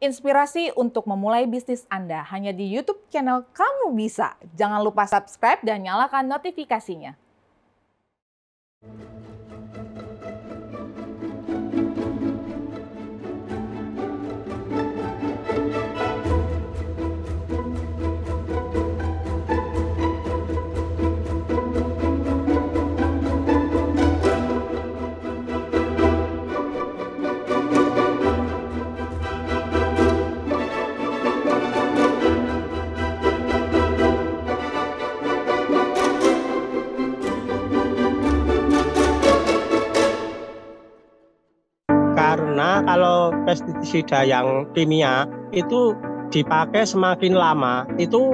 Inspirasi untuk memulai bisnis Anda hanya di YouTube channel Kamu Bisa. Jangan lupa subscribe dan nyalakan notifikasinya. Karena kalau pestisida yang kimia itu dipakai semakin lama itu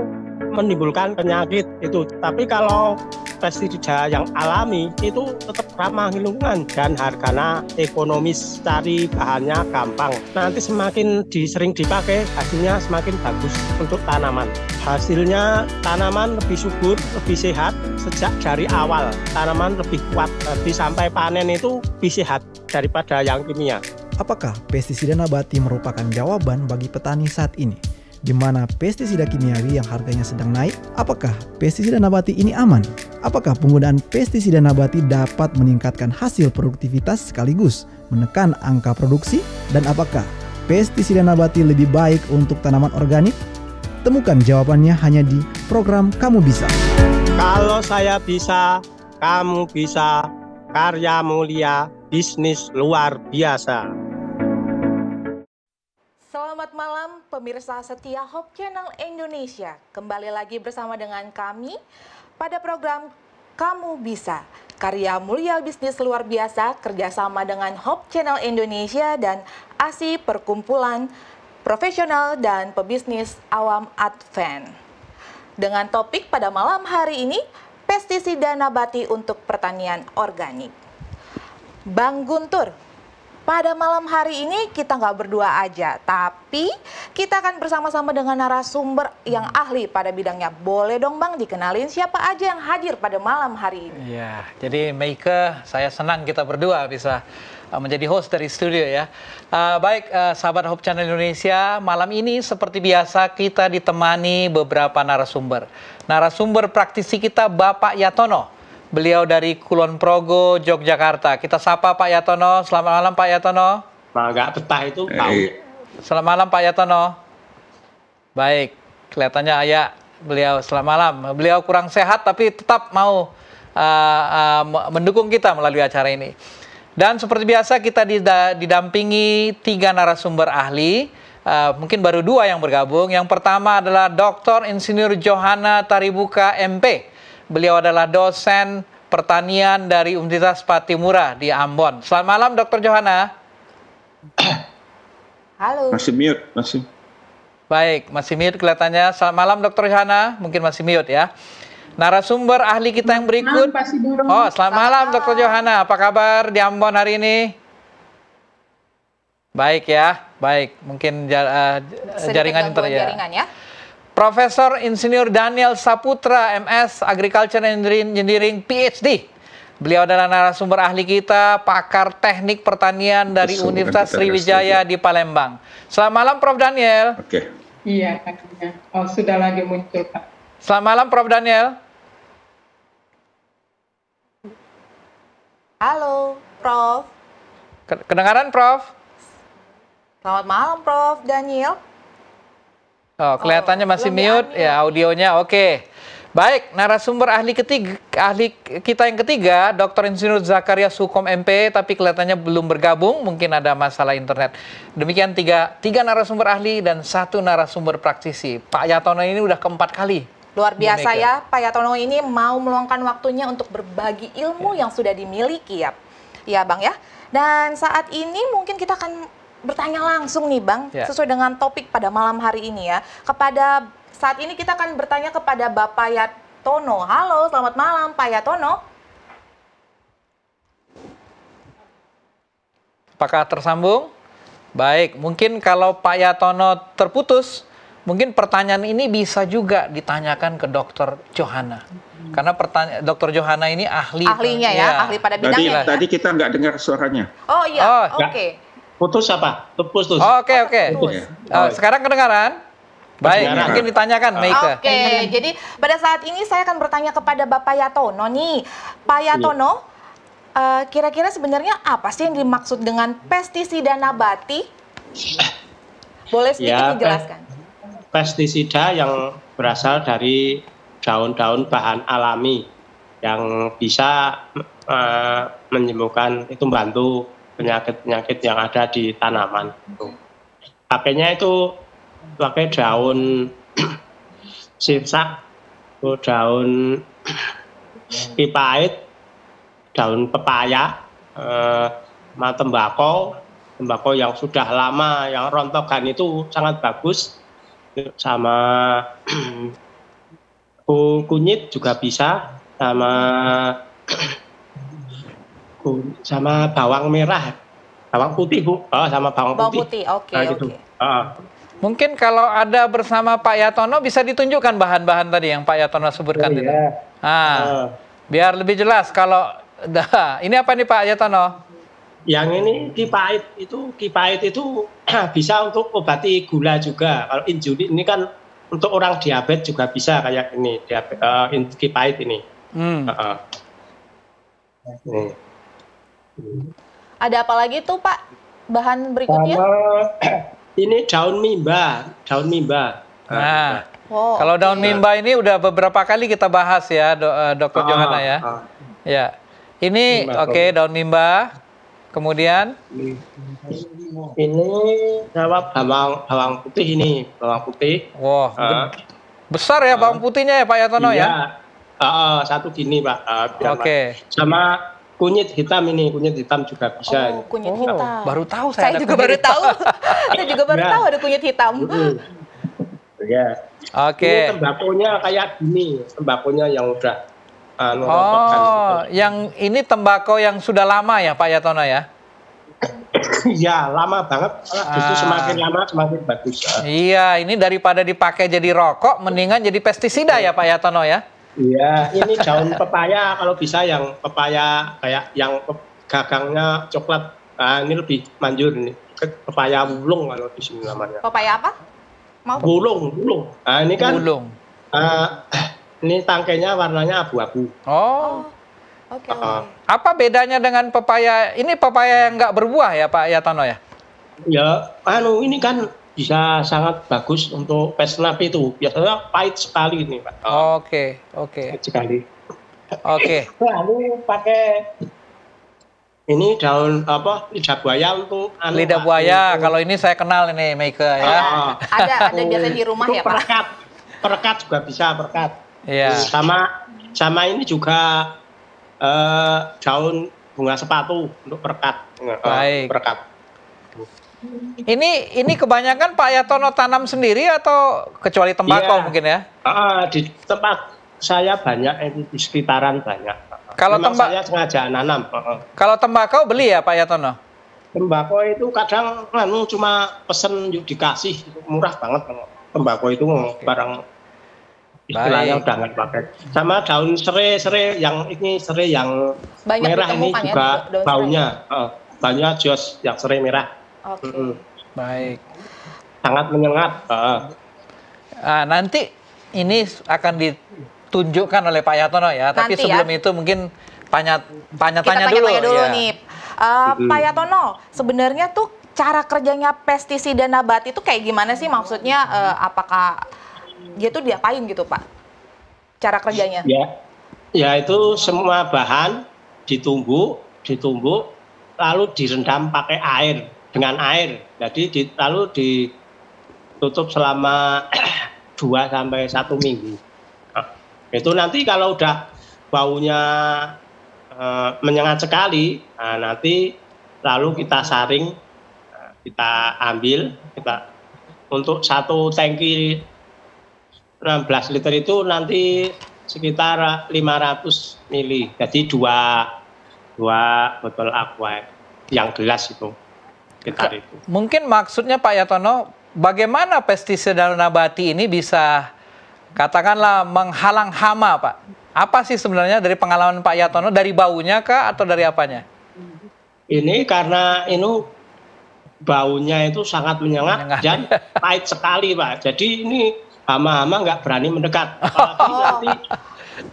menimbulkan penyakit itu. Tapi kalau pestisida yang alami itu tetap ramah lingkungan dan harganya ekonomis, cari bahannya gampang. Nanti semakin sering dipakai hasilnya semakin bagus untuk tanaman. Hasilnya tanaman lebih subur, lebih sehat sejak dari awal. Tanaman lebih kuat, jadi sampai panen itu lebih sehat daripada yang kimia. Apakah pestisida nabati merupakan jawaban bagi petani saat ini? Di mana pestisida kimiawi yang harganya sedang naik? Apakah pestisida nabati ini aman? Apakah penggunaan pestisida nabati dapat meningkatkan hasil produktivitas sekaligus menekan angka produksi? Dan apakah pestisida nabati lebih baik untuk tanaman organik? Temukan jawabannya hanya di program Kamu Bisa. Kalau saya bisa, kamu bisa. Karya mulia, bisnis luar biasa. Selamat malam pemirsa setia Hope Channel Indonesia. Kembali lagi bersama dengan kami pada program Kamu Bisa. Karya mulia bisnis luar biasa kerjasama dengan Hope Channel Indonesia dan ASI Perkumpulan Profesional dan Pebisnis Awam Advent. Dengan topik pada malam hari ini, pestisida nabati untuk pertanian organik. Bang Guntur, pada malam hari ini kita nggak berdua aja, tapi kita akan bersama-sama dengan narasumber yang ahli pada bidangnya. Boleh dong Bang dikenalin siapa aja yang hadir pada malam hari ini? Ya, jadi Meike, saya senang kita berdua bisa menjadi host dari studio ya. Baik, sahabat Hope Channel Indonesia, malam ini seperti biasa kita ditemani beberapa narasumber. Narasumber praktisi kita Bapak Yatono. Beliau dari Kulon Progo, Yogyakarta. Kita sapa Pak Yatono. Selamat malam Pak Yatono. Nggak betah itu tahu. Selamat malam Pak Yatono. Baik, kelihatannya ayah beliau selamat malam. Beliau kurang sehat tapi tetap mau mendukung kita melalui acara ini. Dan seperti biasa kita didampingi 3 narasumber ahli. Mungkin baru 2 yang bergabung. Yang pertama adalah Dr. Insinyur Johana Taribuka MP. Beliau adalah dosen pertanian dari Universitas Patimura di Ambon. Selamat malam Dr. Johana. Halo. Masih mute, masih. Baik, masih mute kelihatannya. Selamat malam Dr. Johana, mungkin masih mute ya. Narasumber ahli kita yang berikut. Oh, selamat malam Dr. Johana. Apa kabar di Ambon hari ini? Baik ya, baik. Mungkin jaringan internet ya. Jaringan ya. Profesor Insinyur Daniel Saputra, MS Agriculture Engineering PhD. Beliau adalah narasumber ahli kita, pakar teknik pertanian dari Universitas Sriwijaya di Palembang. Selamat malam Prof. Daniel. Oke. Iya, oh sudah lagi muncul Pak. Selamat malam Prof. Daniel. Halo Prof. Kedengaran Prof? Selamat malam Prof. Daniel. Oh, kelihatannya masih mute ya audionya. Oke. Baik, narasumber ahli kita yang ketiga, Dr. Insinyur Zakaria Sukom MP, tapi kelihatannya belum bergabung, mungkin ada masalah internet. Demikian tiga narasumber ahli dan 1 narasumber praktisi. Pak Yatono ini udah keempat kali. Luar biasa ya, Pak Yatono ini mau meluangkan waktunya untuk berbagi ilmu yang sudah dimiliki ya Bang ya. Dan saat ini mungkin kita akan bertanya langsung nih Bang, sesuai dengan topik pada malam hari ini ya. Saat ini kita akan bertanya kepada Bapak Yatono. Halo, selamat malam Pak Yatono. Apakah tersambung? Baik, mungkin kalau Pak Yatono terputus, mungkin pertanyaan ini bisa juga ditanyakan ke Dr. Johana. Karena Dr. Johana ini ahlinya ya, ahli pada bidangnya. Tadi kita nggak dengar suaranya. Oh iya, oke. Putus apa? Putus. Oke. Putus. Sekarang kedengaran? Baik, Kedengaran. mungkin ditanyakan Meike. Oke, jadi pada saat ini saya akan bertanya kepada Bapak Yatono nih. Pak Yatono, kira-kira sebenarnya apa sih yang dimaksud dengan pestisida nabati? Boleh sedikit dijelaskan? Pestisida yang berasal dari daun-daun bahan alami yang bisa menyembuhkan, itu membantu penyakit-penyakit yang ada di tanaman. Pakainya itu pakai daun sirsak, daun pipait, daun pepaya, sama tembakau yang sudah lama, yang rontokan itu sangat bagus, sama kunyit juga bisa, sama bawang merah, bawang putih Bu, sama bawang putih. Oke. Gitu. Mungkin kalau ada bersama Pak Yatono bisa ditunjukkan bahan-bahan tadi yang Pak Yatono sebutkan itu. Biar lebih jelas kalau ini apa nih Pak Yatono? Yang ini kipait itu bisa untuk obati gula juga. Kalau insulin ini kan untuk orang diabetes juga bisa kayak ini, kipait ini. Ada apa lagi tuh Pak? Bahan berikutnya? Ini daun mimba. Nah, kalau daun mimba ini udah beberapa kali kita bahas ya, Dr. Johana ya. Ya, ini daun mimba. Kemudian ini bawang putih ini, bawang putih. Wow, besar ya bawang putihnya ya Pak Yatono ya? Satu gini Pak. Sama kunyit hitam ini, kunyit hitam juga bisa. Kunyit hitam. Baru tahu saya juga baru tahu. Saya juga baru tahu ada kunyit hitam. Ya. Oke. Ini tembakonya kayak gini, tembakonya yang udah yang ini tembakau yang sudah lama ya Pak Yatono ya? Iya, lama banget. Justru semakin lama semakin bagus. Iya, ini daripada dipakai jadi rokok, mendingan jadi pestisida ya Pak Yatono ya? Iya, ini daun pepaya kalau bisa yang pepaya kayak yang gagangnya coklat. Nah, ini lebih manjur ini. Pepaya wulung kalau di sini namanya. Pepaya apa? Wulung. Nah, ini kan wulung. Ini tangkainya warnanya abu-abu. Oke. Apa bedanya dengan pepaya? Ini pepaya yang nggak berbuah ya Pak Yatono ya? Ya, ini kan bisa sangat bagus untuk pesnap itu. Biasanya pahit sekali ini Pak. Oke. Pahit sekali. Oke. Lalu pakai ini daun lidah buaya untuk lidah buaya. Kalau ini saya kenal ini Meike ya. Ada biasanya di rumah ya Pak. Perekat juga bisa perekat. Iya. Sama ini juga daun bunga sepatu untuk perekat. Baik. Perekat. Ini kebanyakan Pak Yatono tanam sendiri atau kecuali tembakau mungkin ya? Di tempat saya banyak, di sekitaran banyak. Kalau saya sengaja nanam. Kalau tembakau beli ya Pak Yatono? Tembakau itu kadang cuma pesen yuk dikasih, murah banget. Tembakau itu barang istilahnya udah nggak pakai. Sama daun serai yang ini serai yang banyak merah ini juga ya, baunya jos yang serai merah. Baik. Sangat menyengat. Nanti ini akan ditunjukkan oleh Pak Yatono ya. Tapi sebelum itu mungkin tanya-tanya dulu. Nih. Pak Yatono, sebenarnya tuh cara kerjanya pestisida nabati itu kayak gimana sih? Maksudnya apakah dia tuh diapain gitu Pak? Cara kerjanya? Ya itu semua bahan ditumbuk, lalu direndam pakai air. Dengan air, jadi lalu ditutup selama 2-1 minggu. Itu nanti kalau udah baunya menyengat sekali, nanti lalu kita saring, kita ambil, untuk 1 tangki 16 liter itu nanti sekitar 500 mili, jadi 2 botol aqua yang gelas itu. Mungkin maksudnya Pak Yatono, bagaimana pestisida nabati ini bisa katakanlah menghalang hama Pak? Apa sih sebenarnya dari pengalaman Pak Yatono, dari baunya kah atau dari apanya? Ini karena baunya itu sangat menyengat Menyengat. dan pahit sekali, Pak. Jadi ini hama-hama nggak berani mendekat. Apalagi nanti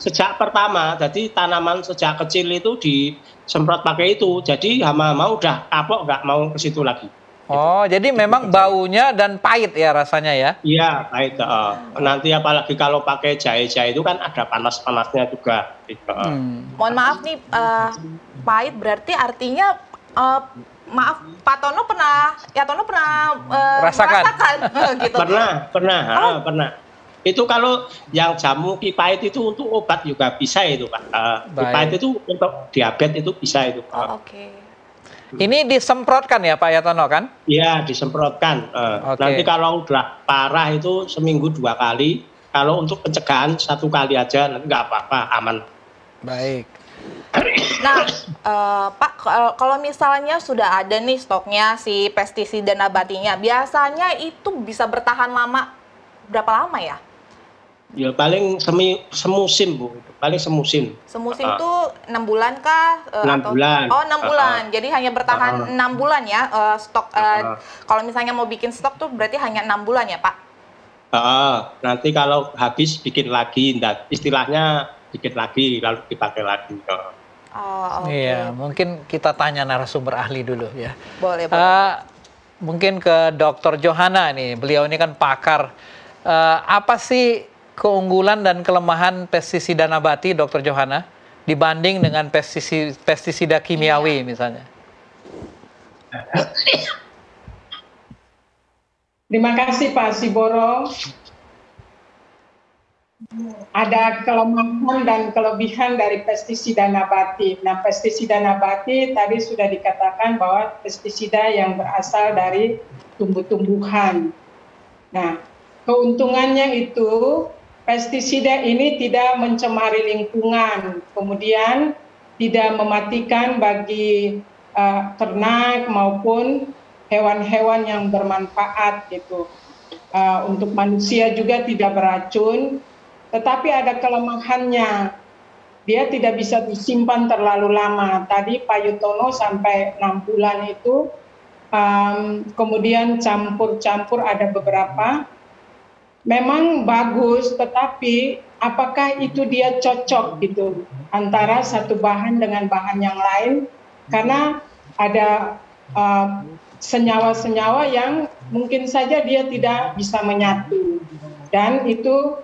sejak pertama, jadi tanaman sejak kecil itu disemprot pakai itu. Jadi hama-hama udah kapok nggak mau ke situ lagi. Oh, jadi memang baunya dan pahit ya rasanya ya? Iya, pahit. Nanti apalagi kalau pakai jahe-jahe itu kan ada panas-panasnya juga. Mohon maaf nih, pahit berarti artinya maaf Pak Tono pernah Rasakan. gitu. Pernah. Itu kalau yang jamu kipait itu untuk obat juga bisa itu, Pak. Kipait itu untuk diabetes itu bisa itu. Oh, oke. Ini disemprotkan ya Pak Yatono kan? Iya, disemprotkan. Oke. Nanti kalau udah parah itu seminggu 2 kali. Kalau untuk pencegahan 1 kali aja, nanti nggak apa-apa, aman. Baik. Nah, Pak, kalau misalnya sudah ada nih stoknya si pestisida nabatinya, biasanya itu bisa bertahan lama berapa lama ya? Ya paling semusim, Bu. Paling semusim. Semusim itu 6 bulan kah? 6 bulan. Oh, 6 bulan. Jadi hanya bertahan 6 bulan ya stok. Kalau misalnya mau bikin stok tuh berarti hanya 6 bulan ya, Pak? Nanti kalau habis bikin lagi, istilahnya bikin lagi lalu dipakai lagi. Oh, oke. Iya, mungkin kita tanya narasumber ahli dulu ya. Boleh. Mungkin ke Dr. Johana nih, beliau ini kan pakar. Apa sih keunggulan dan kelemahan pestisida nabati, Dr. Johana, dibanding dengan pestisida kimiawi misalnya? Terima kasih Pak Siboro. Ada kelemahan dan kelebihan dari pestisida nabati. Nah, pestisida nabati tadi sudah dikatakan bahwa pestisida yang berasal dari tumbuh-tumbuhan. Nah, keuntungannya itu pestisida ini tidak mencemari lingkungan, kemudian tidak mematikan bagi ternak maupun hewan-hewan yang bermanfaat gitu. Untuk manusia juga tidak beracun, tetapi ada kelemahannya. Dia tidak bisa disimpan terlalu lama. Tadi Pak Yutono sampai 6 bulan itu, kemudian campur-campur ada beberapa. Memang bagus, tetapi apakah itu dia cocok gitu antara satu bahan dengan bahan yang lain? Karena ada senyawa-senyawa yang mungkin saja dia tidak bisa menyatu, dan itu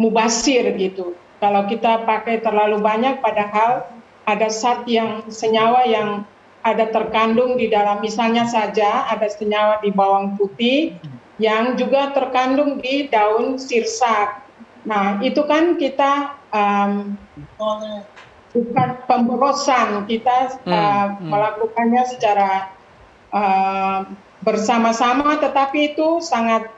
mubasir gitu. Kalau kita pakai terlalu banyak, padahal ada senyawa yang ada terkandung di dalam, misalnya saja ada senyawa di bawang putih yang juga terkandung di daun sirsak. Nah, itu kan kita bukan pemborosan, kita melakukannya secara bersama-sama, tetapi itu sangat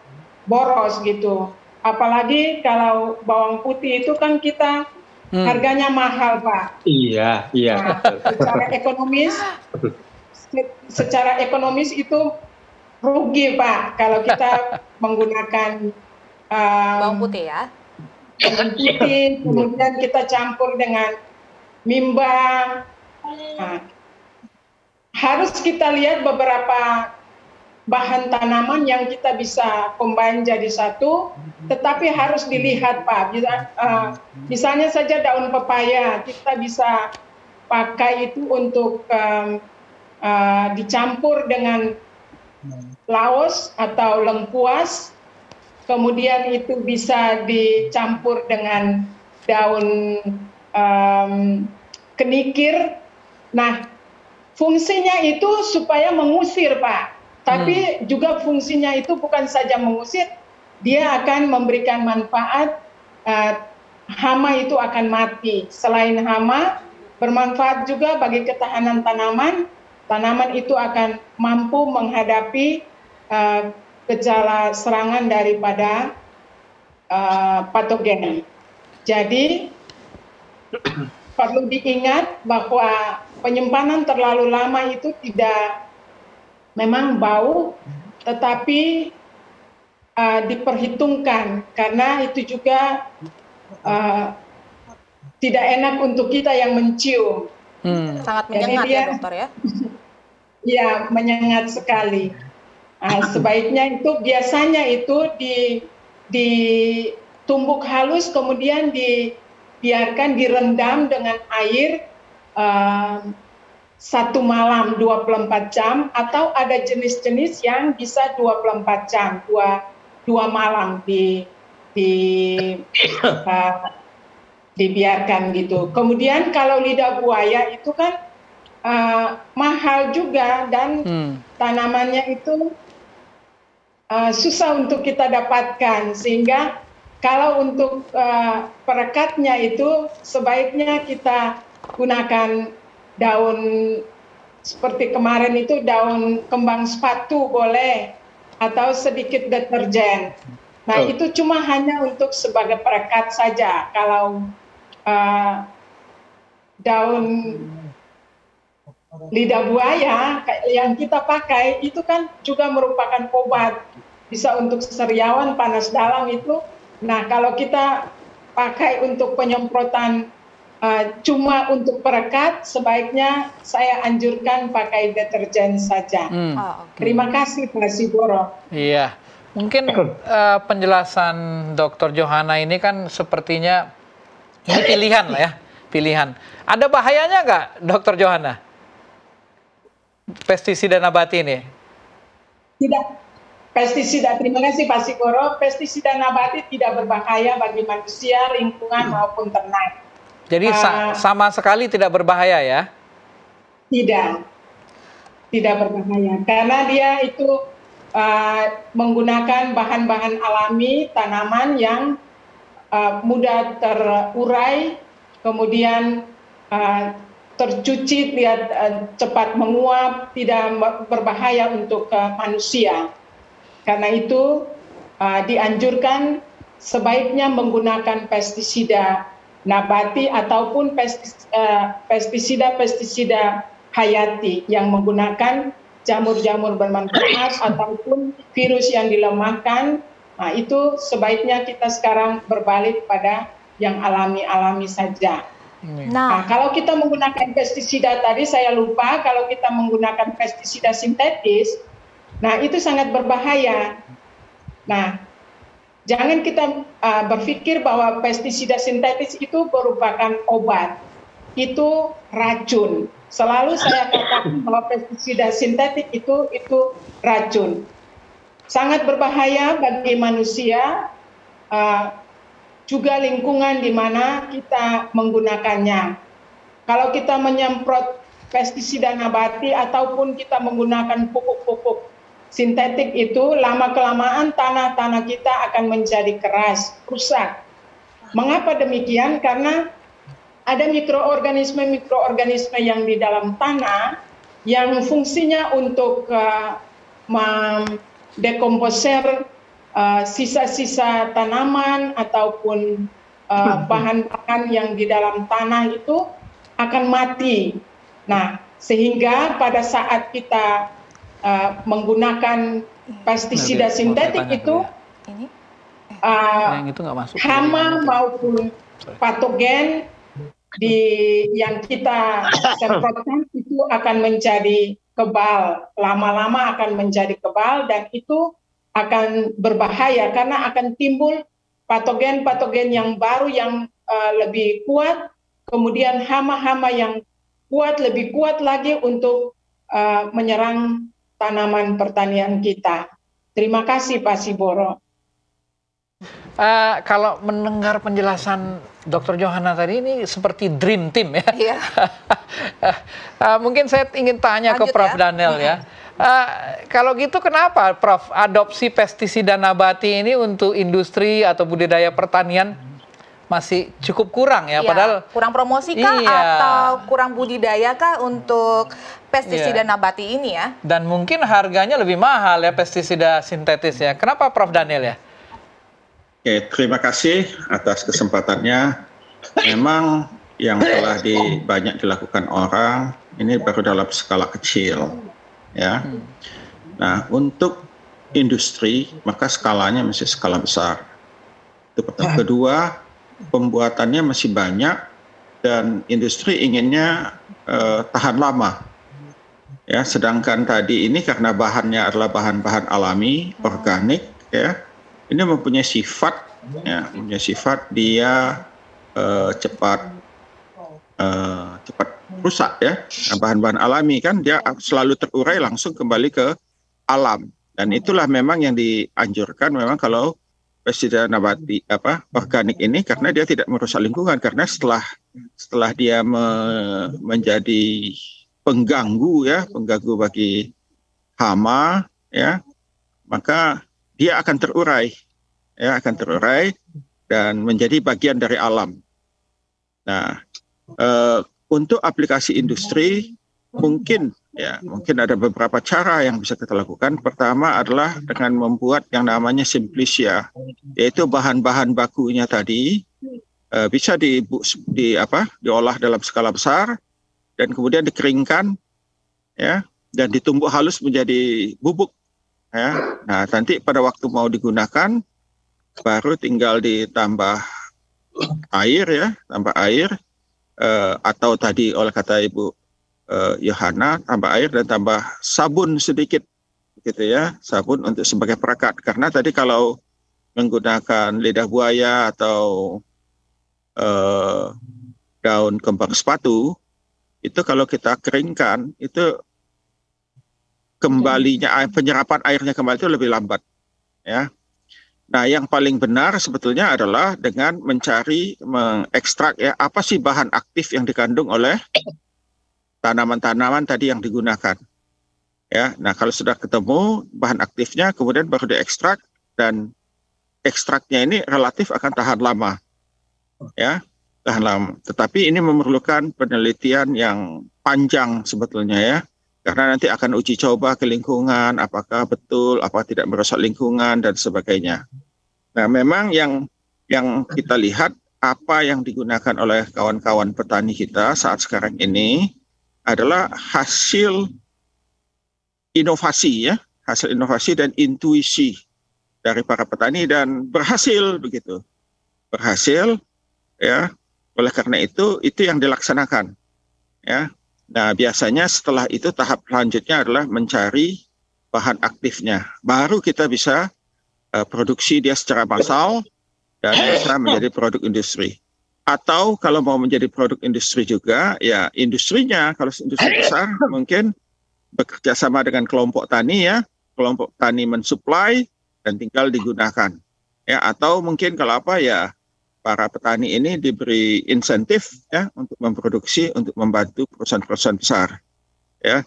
boros gitu. Apalagi kalau bawang putih itu kan kita harganya mahal, Pak. Iya. Nah, secara ekonomis itu rugi, Pak, kalau kita menggunakan bawang putih ya. Bawang putih, kemudian kita campur dengan mimba. Nah, harus kita lihat beberapa bahan tanaman yang kita bisa combine jadi satu, tetapi harus dilihat, Pak. Misalnya saja daun pepaya, kita bisa pakai itu untuk dicampur dengan laos atau lengkuas, kemudian itu bisa dicampur dengan daun kenikir. Nah, fungsinya itu supaya mengusir, Pak. Tapi juga fungsinya itu bukan saja mengusir, dia akan memberikan manfaat, hama itu akan mati. Selain hama, bermanfaat juga bagi ketahanan tanaman. Tanaman itu akan mampu menghadapi gejala serangan daripada patogen. Jadi perlu diingat bahwa penyimpanan terlalu lama itu tidak memang bau, tetapi diperhitungkan karena itu juga tidak enak untuk kita yang mencium. Sangat menyengat ya, dokter ya. ya menyengat sekali. Sebaiknya itu biasanya itu ditumbuk halus kemudian dibiarkan direndam dengan air 1 malam 24 jam, atau ada jenis-jenis yang bisa 24 jam, 2 malam dibiarkan gitu. Kemudian kalau lidah buaya itu kan mahal juga, dan tanamannya itu susah untuk kita dapatkan, sehingga kalau untuk perekatnya itu sebaiknya kita gunakan daun seperti kemarin itu daun kembang sepatu boleh, atau sedikit deterjen. Nah, itu cuma hanya untuk sebagai perekat saja. Kalau daun lidah buaya yang kita pakai itu kan juga merupakan obat, bisa untuk sariawan panas dalam itu. Nah, kalau kita pakai untuk penyemprotan cuma untuk perekat, sebaiknya saya anjurkan pakai deterjen saja. Terima kasih Pak Siboro. Iya, mungkin penjelasan Dr. Johana ini kan sepertinya ini pilihan lah ya, pilihan. Ada bahayanya nggak, Dr. Johana? Pestisida nabati ini? Tidak, pestisida. Terima kasih Pak Siboro. Pestisida nabati tidak berbahaya bagi manusia, lingkungan maupun ternak. Jadi sama sekali tidak berbahaya ya? Tidak berbahaya, karena dia itu menggunakan bahan-bahan alami tanaman yang mudah terurai, kemudian tercuci, cepat menguap, tidak berbahaya untuk manusia. Karena itu dianjurkan sebaiknya menggunakan pestisida nabati ataupun pestisida hayati yang menggunakan jamur-jamur bermanfaat ataupun virus yang dilemahkan. Nah, itu sebaiknya kita sekarang berbalik pada yang alami-alami saja. Nah, kalau kita menggunakan pestisida tadi, saya lupa, kalau kita menggunakan pestisida sintetis, nah itu sangat berbahaya. Nah, jangan kita berpikir bahwa pestisida sintetis itu merupakan obat, itu racun. Selalu saya katakan bahwa pestisida sintetik itu racun. Sangat berbahaya bagi manusia, juga lingkungan di mana kita menggunakannya. Kalau kita menyemprot pestisida nabati ataupun kita menggunakan pupuk-pupuk sintetik itu, lama-kelamaan tanah-tanah kita akan menjadi keras, rusak. Mengapa demikian? Karena ada mikroorganisme yang di dalam tanah yang fungsinya untuk mendekomposer sisa-sisa tanaman ataupun bahan-bahan yang di dalam tanah itu akan mati. Nah, sehingga pada saat kita menggunakan pestisida sintetik itu, hama maupun patogen yang kita semprotkan itu akan menjadi kebal, lama-lama akan menjadi kebal, dan itu akan berbahaya karena akan timbul patogen-patogen yang baru yang lebih kuat, kemudian hama-hama yang lebih kuat lagi untuk menyerang tanaman pertanian kita. Terima kasih Pak Siboro. Kalau mendengar penjelasan Dr. Johana tadi, ini seperti dream team ya. Iya. Mungkin saya ingin tanya ke Prof. Daniel ya. Kalau gitu kenapa Prof adopsi pestisida nabati ini untuk industri atau budidaya pertanian masih cukup kurang ya? Padahal kurang promosi kah atau kurang budidaya kah untuk pestisida nabati ini ya? Dan mungkin harganya lebih mahal ya pestisida sintetis ya. Kenapa Prof Daniel ya? Oke, terima kasih atas kesempatannya. Memang yang telah banyak dilakukan orang ini baru dalam skala kecil. Ya, nah untuk industri maka skalanya masih skala besar. Itu pertama. Kedua, pembuatannya masih banyak dan industri inginnya tahan lama. Ya, sedangkan tadi ini karena bahannya adalah bahan-bahan alami, organik, ya, ini mempunyai sifat, ya, mempunyai sifat dia cepat rusak, ya. Nah, bahan-bahan alami kan dia selalu terurai langsung kembali ke alam, dan itulah memang yang dianjurkan memang kalau pestisida nabati organik ini, karena dia tidak merusak lingkungan, karena setelah dia menjadi pengganggu bagi hama, ya, maka dia akan terurai dan menjadi bagian dari alam. Nah, untuk aplikasi industri mungkin ada beberapa cara yang bisa kita lakukan. Pertama adalah dengan membuat yang namanya simplicia, yaitu bahan-bahan bakunya tadi bisa diolah dalam skala besar dan kemudian dikeringkan, ya, dan ditumbuk halus menjadi bubuk, ya. Nah, nanti pada waktu mau digunakan baru tinggal ditambah air, ya, atau tadi oleh kata Ibu Yohana, tambah air dan tambah sabun sedikit, gitu ya, sabun untuk sebagai perekat. Karena tadi kalau menggunakan lidah buaya atau daun kembang sepatu, itu kalau kita keringkan itu penyerapan airnya kembali itu lebih lambat, ya. Nah, yang paling benar sebetulnya adalah dengan mengekstrak, ya, apa sih bahan aktif yang dikandung oleh tanaman-tanaman tadi yang digunakan, ya. Nah, kalau sudah ketemu bahan aktifnya, kemudian baru diekstrak, dan ekstraknya ini relatif akan tahan lama, ya. Tetapi ini memerlukan penelitian yang panjang sebetulnya, ya, karena nanti akan uji coba ke lingkungan, apakah betul, apa tidak merusak lingkungan dan sebagainya. Nah, memang yang kita lihat apa yang digunakan oleh kawan-kawan petani kita saat sekarang ini adalah hasil inovasi, ya, hasil inovasi dan intuisi dari para petani, dan berhasil, ya. Oleh karena itu yang dilaksanakan, ya. Nah, biasanya setelah itu tahap selanjutnya adalah mencari bahan aktifnya. Baru kita bisa produksi dia secara massal dan bisa menjadi produk industri. Atau kalau mau menjadi produk industri juga, ya industrinya, kalau industri besar mungkin bekerja sama dengan kelompok tani, ya. Kelompok tani mensuplai dan tinggal digunakan. Ya, atau mungkin kalau ya para petani ini diberi insentif, ya, untuk memproduksi, untuk membantu perusahaan-perusahaan besar, ya.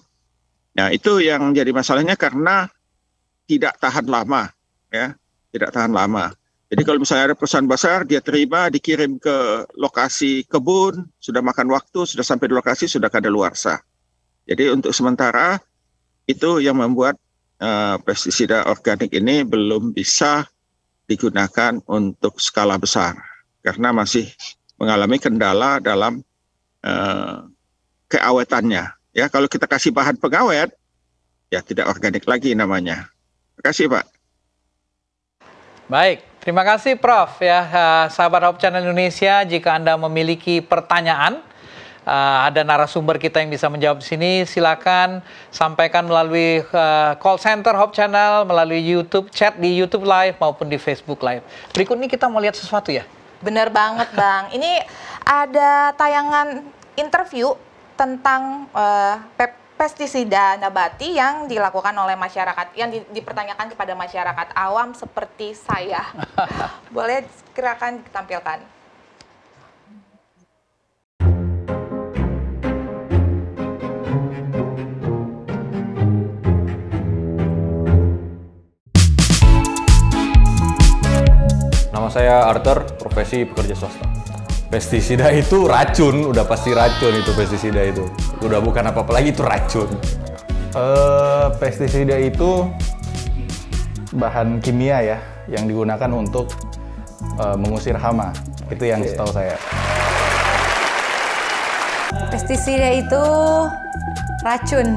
Nah, itu yang jadi masalahnya karena tidak tahan lama, ya, tidak tahan lama. Jadi kalau misalnya ada perusahaan besar, dia terima, dikirim ke lokasi kebun, sudah makan waktu, sudah sampai di lokasi, sudah kadaluarsa. Jadi untuk sementara itu yang membuat pestisida organik ini belum bisa digunakan untuk skala besar, karena masih mengalami kendala dalam keawetannya. Ya, kalau kita kasih bahan pengawet, ya tidak organik lagi namanya. Terima kasih, Pak. Baik, terima kasih Prof. Ya, sahabat Hope Channel Indonesia, jika Anda memiliki pertanyaan, ada narasumber kita yang bisa menjawab di sini, silakan sampaikan melalui call center Hope Channel, melalui YouTube, chat di YouTube Live maupun di Facebook Live. Berikut ini kita mau lihat sesuatu, ya. Benar banget, Bang. Ini ada tayangan interview tentang pestisida nabati yang dilakukan oleh masyarakat, yang dipertanyakan kepada masyarakat awam seperti saya. Boleh silakan ditampilkan. Nama saya Arthur, profesi pekerja swasta. Pestisida itu racun, udah pasti racun itu pestisida itu. Udah bukan apa-apa lagi, itu racun. Pestisida itu bahan kimia ya, yang digunakan untuk mengusir hama. Itu yang setahu saya. Pestisida itu racun.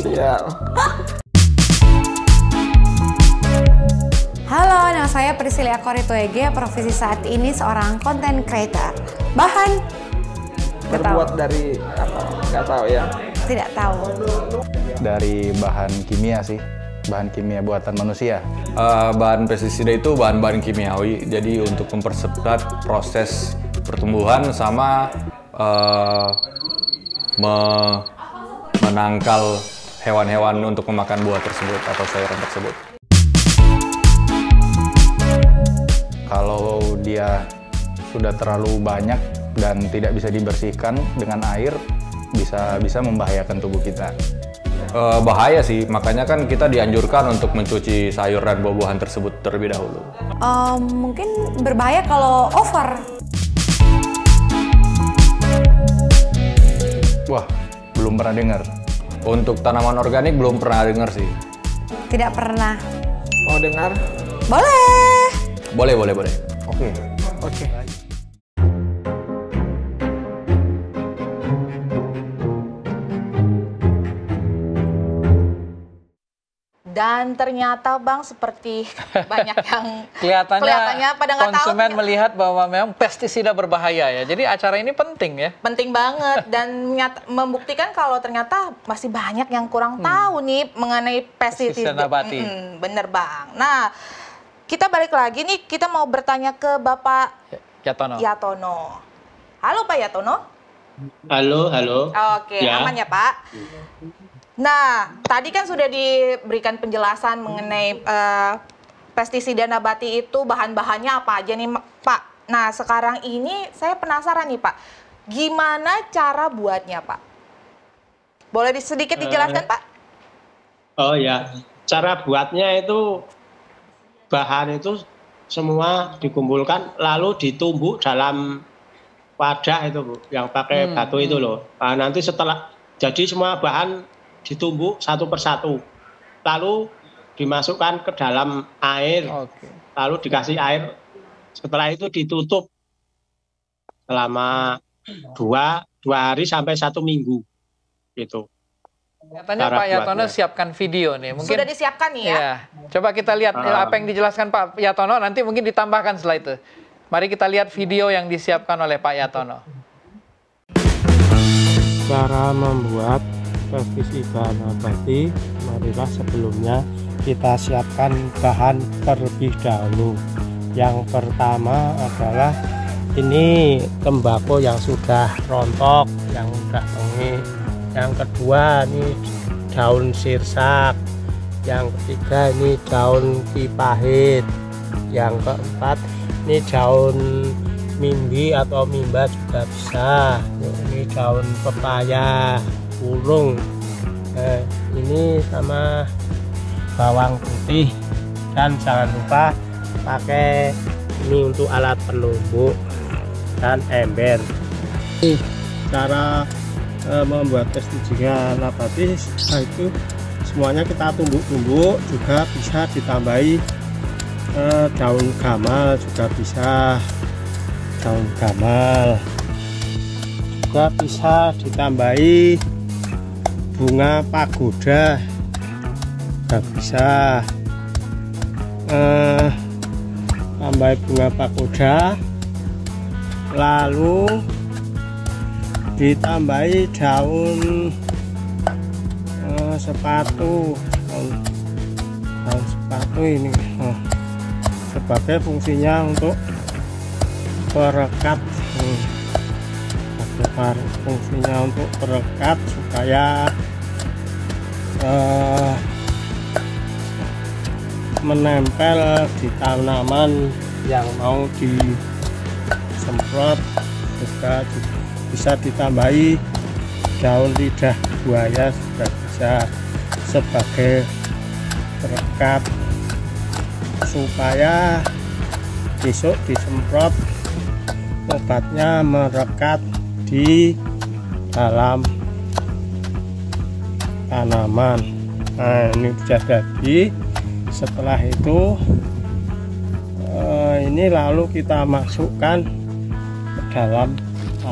Sial. Halo, nama saya Priscilia Koritoege, profesi saat ini seorang content creator. Bahan Terbuat dari apa? Nggak tahu ya. Tidak tahu. Dari bahan kimia sih, bahan kimia buatan manusia. Bahan pestisida itu bahan-bahan kimiawi, jadi untuk mempercepat proses pertumbuhan sama menangkal hewan-hewan untuk memakan buah tersebut atau sayuran tersebut. Kalau dia sudah terlalu banyak dan tidak bisa dibersihkan dengan air, bisa membahayakan tubuh kita. Bahaya sih, makanya kan kita dianjurkan untuk mencuci sayur dan buah-buahan tersebut terlebih dahulu. Mungkin berbahaya kalau over. Wah, belum pernah dengar. Untuk tanaman organik belum pernah dengar sih. Tidak pernah. Mau dengar? Boleh. Boleh. Oke. Dan ternyata Bang seperti banyak yang kelihatannya pada nggak tahu. konsumen melihat bahwa memang pestisida berbahaya ya. Jadi acara ini penting ya. Penting banget dan membuktikan kalau ternyata masih banyak yang kurang tahu nih mengenai pestisida nabati. Bener Bang. Nah, kita balik lagi nih, kita mau bertanya ke Bapak Yatono. Halo Pak Yatono. Halo. Oke, aman ya Pak? Nah, tadi kan sudah diberikan penjelasan mengenai pestisida nabati itu bahan-bahannya apa aja nih Pak. Nah, sekarang ini saya penasaran nih Pak, gimana cara buatnya Pak? Boleh sedikit dijelaskan Pak? Oh ya, cara buatnya itu bahan itu semua dikumpulkan lalu ditumbuk dalam wadah itu Bu, yang pakai batu itu loh. Nah, nanti setelah jadi semua bahan ditumbuk satu persatu, lalu dimasukkan ke dalam air, lalu dikasih air. Setelah itu ditutup selama dua hari sampai 1 minggu, gitu. Katanya Pak Yatono siapkan video nih. Mungkin sudah disiapkan nih ya. Iya. Coba kita lihat apa yang dijelaskan Pak Yatono, nanti mungkin ditambahkan setelah itu. Mari kita lihat video yang disiapkan oleh Pak Yatono. Cara membuat pestisida nabati, marilah sebelumnya kita siapkan bahan terlebih dahulu. Yang pertama adalah ini tembakau yang sudah rontok, yang sudah bengek. Yang kedua ini daun sirsak. Yang ketiga ini daun pipahit. Yang keempat ini daun mimbi atau mimba juga bisa. Ini daun pepaya ulung, ini sama bawang putih, dan jangan lupa pakai ini untuk alat penumbuk dan ember. Cara membuat pestisida nabati itu semuanya kita tumbuk-tumbuk, juga bisa ditambahi daun gamal, juga bisa daun gamal, juga bisa ditambahi bunga pagoda, nggak bisa tambah bunga pagoda, lalu ditambahi daun sepatu, daun sepatu ini sebagai fungsinya untuk perekat, fungsinya untuk perekat supaya menempel di tanaman yang mau disemprot. Juga bisa ditambahi daun lidah buaya, juga bisa sebagai perekat supaya besok disemprot obatnya merekat di dalam tanaman. Nah, ini sudah jadi. Setelah itu ini lalu kita masukkan ke dalam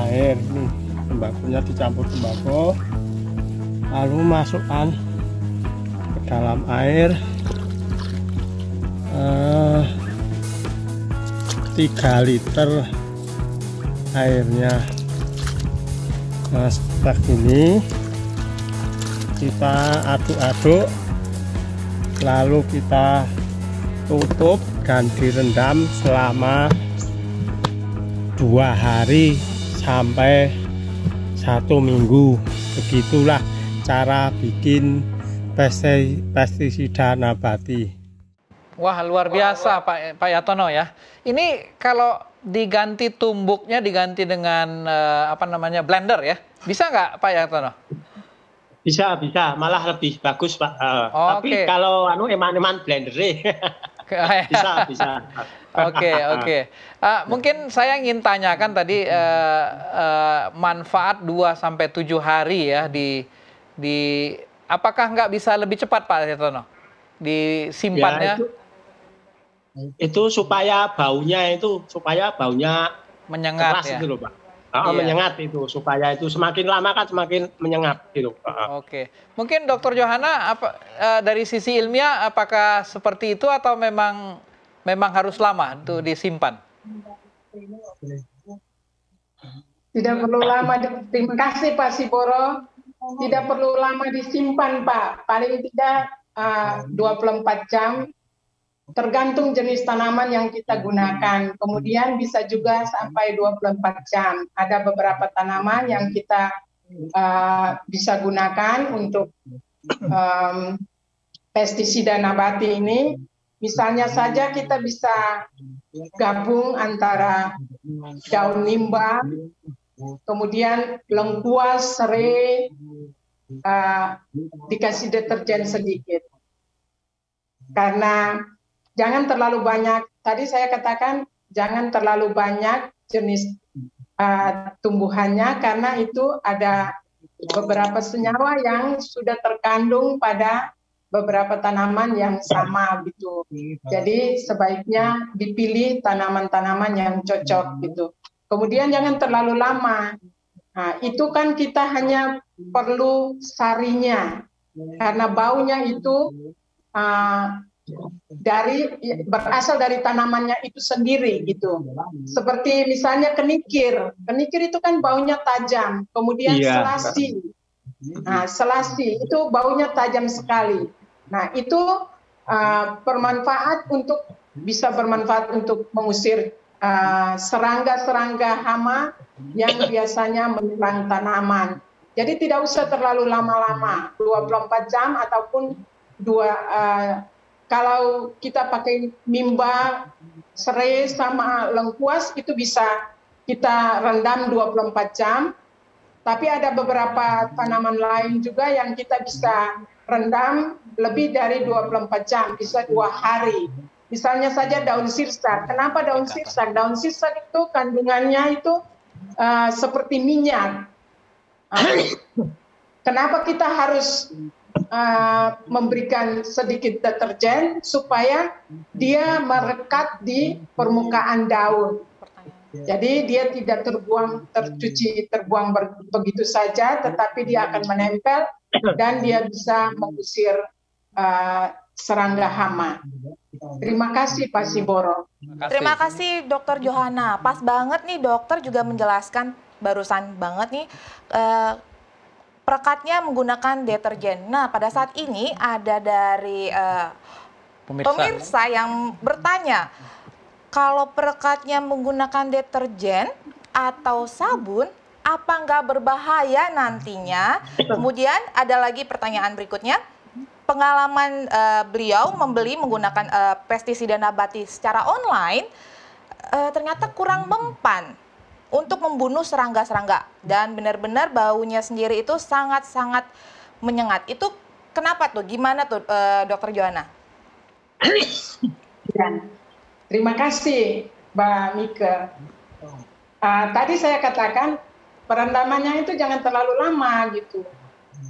air. Ini tembakunya dicampur tembakau, lalu masukkan ke dalam air 3 liter airnya. Nah, seperti ini kita aduk-aduk, lalu kita tutup dan direndam selama 2 hari sampai 1 minggu. Begitulah cara bikin pestisida nabati. Wah, luar biasa Pak Yatono ya. Ini kalau diganti tumbuknya diganti dengan blender ya, bisa nggak Pak Yatono? Bisa, malah lebih bagus Pak. Tapi Oke. kalau eman-eman blender bisa. Oke. Mungkin saya ingin tanyakan tadi manfaat 2-7 hari ya di apakah nggak bisa lebih cepat Pak Yatono disimpannya? Ya, itu supaya baunya menyengat keras ya. gitu loh Pak. Iya. Menyengat itu, supaya itu semakin lama kan semakin menyengat gitu. Oke, mungkin Dr. Johanna dari sisi ilmiah apakah seperti itu atau memang harus lama untuk disimpan? Tidak perlu lama. Terima kasih Pak Siboro. Tidak perlu lama disimpan Pak. Paling tidak 24 jam. Tergantung jenis tanaman yang kita gunakan. Kemudian bisa juga sampai 24 jam. Ada beberapa tanaman yang kita bisa gunakan untuk pestisida nabati ini. Misalnya saja kita bisa gabung antara daun nimba, kemudian lengkuas, serai, dikasih deterjen sedikit. Karena jangan terlalu banyak, tadi saya katakan jangan terlalu banyak jenis tumbuhannya, karena itu ada beberapa senyawa yang sudah terkandung pada beberapa tanaman yang sama gitu. Jadi sebaiknya dipilih tanaman-tanaman yang cocok gitu. Kemudian jangan terlalu lama. Nah, itu kan kita hanya perlu sarinya, karena baunya itu berasal dari tanamannya itu sendiri gitu. Seperti misalnya kenikir itu kan baunya tajam. Kemudian selasi, selasi itu baunya tajam sekali. Nah itu bisa bermanfaat untuk mengusir serangga-serangga hama yang biasanya menyerang tanaman. Jadi tidak usah terlalu lama-lama, 24 jam ataupun kalau kita pakai mimba, serai sama lengkuas itu bisa kita rendam 24 jam. Tapi ada beberapa tanaman lain juga yang kita bisa rendam lebih dari 24 jam, bisa 2 hari. Misalnya saja daun sirsak. Kenapa daun sirsak? Daun sirsak itu kandungannya itu seperti minyak. Kenapa kita harus memberikan sedikit deterjen supaya dia merekat di permukaan daun. Jadi dia tidak terbuang begitu saja, tetapi dia akan menempel dan dia bisa mengusir serangga hama. Terima kasih Pak Siboro. Terima kasih Dr. Johanna. Pas banget nih dokter juga menjelaskan barusan banget nih perekatnya menggunakan deterjen. Nah pada saat ini ada dari pemirsa yang bertanya, kalau perekatnya menggunakan deterjen atau sabun, apa nggak berbahaya nantinya? Kemudian ada lagi pertanyaan berikutnya, pengalaman beliau membeli menggunakan pestisida nabati secara online, ternyata kurang mempan untuk membunuh serangga-serangga. Dan benar-benar baunya sendiri itu sangat-sangat menyengat. Itu kenapa tuh? Gimana tuh Dr. Johanna? Terima kasih Mbak Mika. Tadi saya katakan perendamannya itu jangan terlalu lama gitu.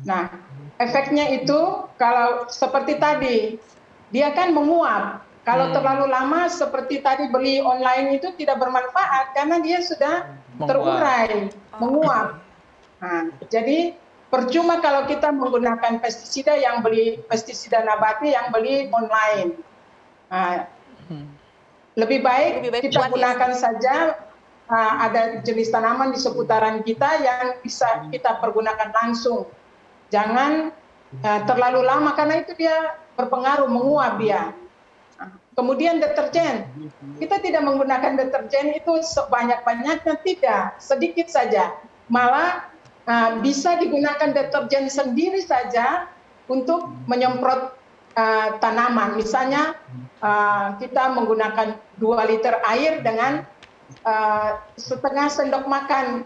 Nah, efeknya itu kalau seperti tadi, dia kan menguap. Kalau terlalu lama seperti tadi beli online itu tidak bermanfaat karena dia sudah terurai, menguap. Nah, jadi percuma kalau kita menggunakan pestisida pestisida nabati yang beli online. Lebih baik kita gunakan saja ada jenis tanaman di seputaran kita yang bisa kita pergunakan langsung. Jangan terlalu lama karena itu dia berpengaruh, menguap dia. Kemudian deterjen, kita tidak menggunakan deterjen itu sebanyak-banyaknya, tidak, sedikit saja. Malah bisa digunakan deterjen sendiri saja untuk menyemprot tanaman. Misalnya kita menggunakan 2 liter air dengan setengah sendok makan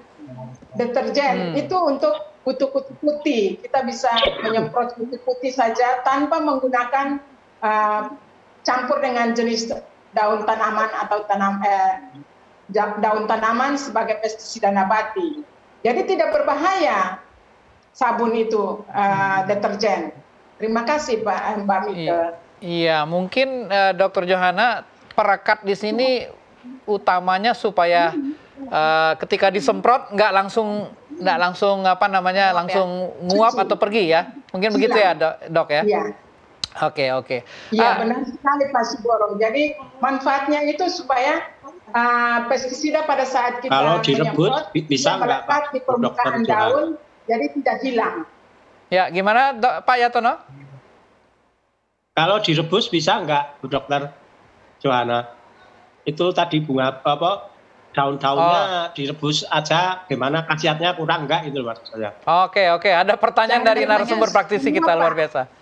deterjen, itu untuk kutu-kutu putih. Kita bisa menyemprot kutu putih saja tanpa menggunakan campur dengan jenis daun tanaman atau daun tanaman sebagai pestisida nabati. Jadi tidak berbahaya sabun itu, deterjen. Terima kasih Mbak Mika. Iya, mungkin Dr. Johana, perekat di sini utamanya supaya ketika disemprot nggak langsung apa namanya langsung nguap atau pergi ya. Mungkin begitu ya dok ya. Iya. Oke. Iya benar sekali Pak Sugoro. Jadi manfaatnya itu supaya pestisida pada saat kita kalau direbus bisa melekat di permukaan daun, jadi tidak hilang. Ya, gimana Pak Yatono? Kalau direbus bisa nggak, Bu Dokter Johana? Itu tadi bunga apa daun-daunnya direbus aja, gimana khasiatnya kurang nggak itu maksud saya. Oke. Ada pertanyaan dari narasumber praktisi kita luar biasa.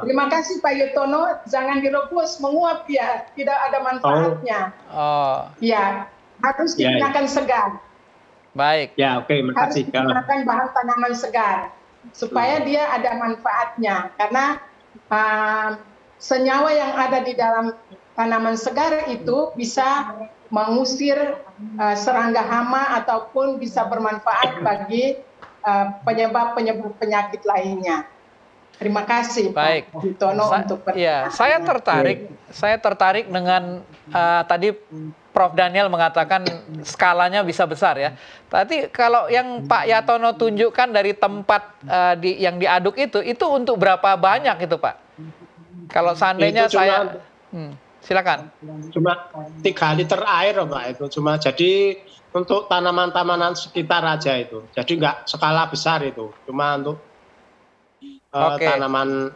Terima kasih Pak Yutono, jangan direbus, menguap ya, tidak ada manfaatnya. Ya, harus digunakan segar. Baik. Ya, oke, makasih. Harus digunakan bahan tanaman segar supaya dia ada manfaatnya, karena senyawa yang ada di dalam tanaman segar itu bisa mengusir serangga hama ataupun bisa bermanfaat bagi penyebab penyakit lainnya. Terima kasih Baik. Pak Yutono untuk pertanyaan. Saya tertarik dengan tadi Prof. Daniel mengatakan skalanya bisa besar ya. Tadi kalau yang Pak Yatono tunjukkan dari tempat yang diaduk itu untuk berapa banyak itu Pak? Kalau seandainya saya, silakan. Cuma 3 liter air Pak itu, cuma jadi untuk tanaman-tanaman sekitar aja itu. Jadi nggak skala besar itu, cuma untuk tanaman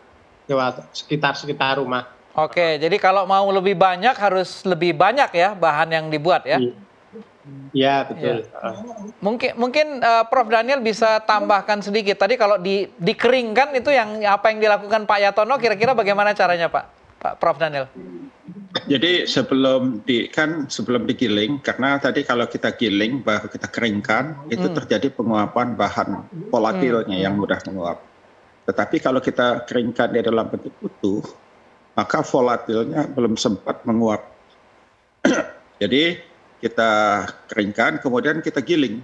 sekitar rumah. Oke, jadi kalau mau lebih banyak harus lebih banyak ya bahan yang dibuat ya. Iya betul. Ya. Mungkin Prof. Daniel bisa tambahkan sedikit. Tadi kalau dikeringkan itu apa yang dilakukan Pak Yatono, kira-kira bagaimana caranya Pak Prof. Daniel? Jadi sebelum digiling, karena tadi kalau kita giling baru kita keringkan, itu terjadi penguapan bahan volatilnya yang mudah menguap. Tetapi kalau kita keringkan di dalam bentuk utuh, maka volatilnya belum sempat menguap. Jadi kita keringkan, kemudian kita giling.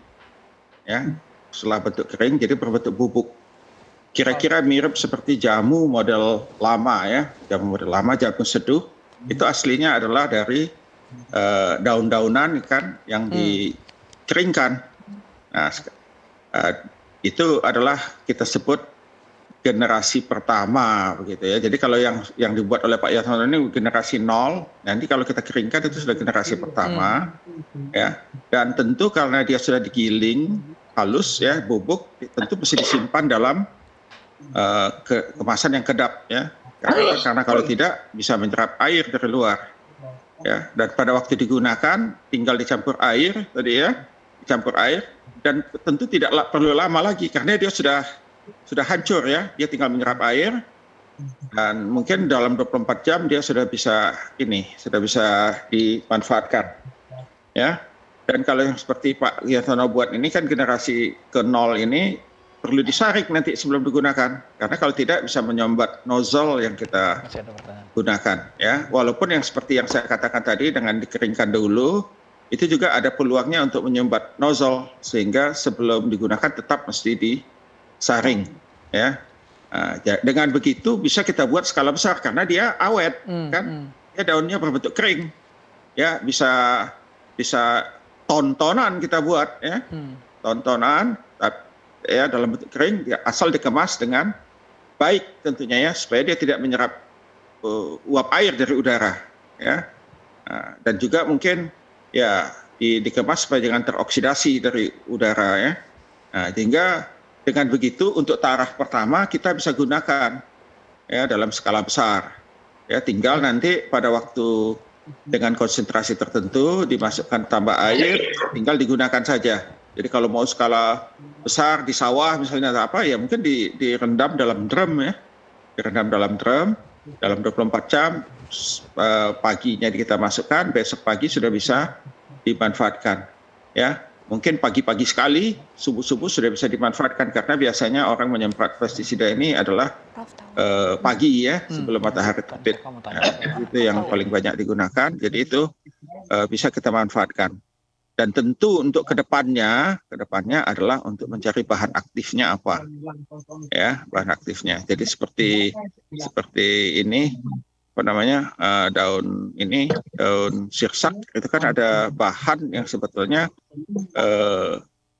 Ya, setelah bentuk kering, jadi berbentuk bubuk. Kira-kira mirip seperti jamu model lama ya, jamu seduh. Itu aslinya adalah dari daun-daunan kan yang dikeringkan. Nah, itu adalah kita sebut generasi pertama begitu ya. Jadi kalau yang dibuat oleh Pak Yatono ini generasi 0, nanti kalau kita keringkan itu sudah generasi pertama ya. Dan tentu karena dia sudah digiling halus ya, bubuk, tentu mesti disimpan dalam kemasan yang kedap ya. Karena kalau tidak bisa menyerap air dari luar. Ya, dan pada waktu digunakan tinggal dicampur air tadi ya, dicampur air dan tentu tidak perlu lama lagi karena dia sudah hancur ya, dia tinggal menyerap air dan mungkin dalam 24 jam dia sudah bisa dimanfaatkan ya. Dan kalau yang seperti Pak Yatono buat ini kan generasi ke-0 ini perlu disaring nanti sebelum digunakan karena kalau tidak bisa menyumbat nozzle yang kita gunakan ya. Walaupun yang seperti yang saya katakan tadi dengan dikeringkan dulu itu juga ada peluangnya untuk menyumbat nozzle sehingga sebelum digunakan tetap mesti disaring ya. Dengan begitu bisa kita buat skala besar karena dia awet kan, ya daunnya berbentuk kering ya, bisa ton-tonan kita buat ya, ton-tonan ya dalam bentuk kering asal dikemas dengan baik tentunya ya supaya dia tidak menyerap uap air dari udara ya. Dan juga mungkin ya dikemas supaya jangan teroksidasi dari udara ya. Nah, sehingga dengan begitu untuk taraf pertama kita bisa gunakan ya dalam skala besar. Ya, tinggal nanti pada waktu dengan konsentrasi tertentu dimasukkan tambah air, tinggal digunakan saja. Jadi kalau mau skala besar di sawah misalnya apa ya mungkin direndam dalam drum ya. Direndam dalam drum dalam 24 jam, paginya kita masukkan, besok pagi sudah bisa dimanfaatkan. Ya, mungkin pagi-pagi sekali, subuh-subuh sudah bisa dimanfaatkan karena biasanya orang menyemprot pestisida ini adalah pagi ya sebelum matahari terbit. Itu yang paling banyak digunakan. Jadi itu bisa kita manfaatkan. Dan tentu untuk kedepannya adalah untuk mencari bahan aktifnya apa, ya bahan aktifnya. Jadi seperti ini apa namanya daun sirsak itu kan ada bahan yang sebetulnya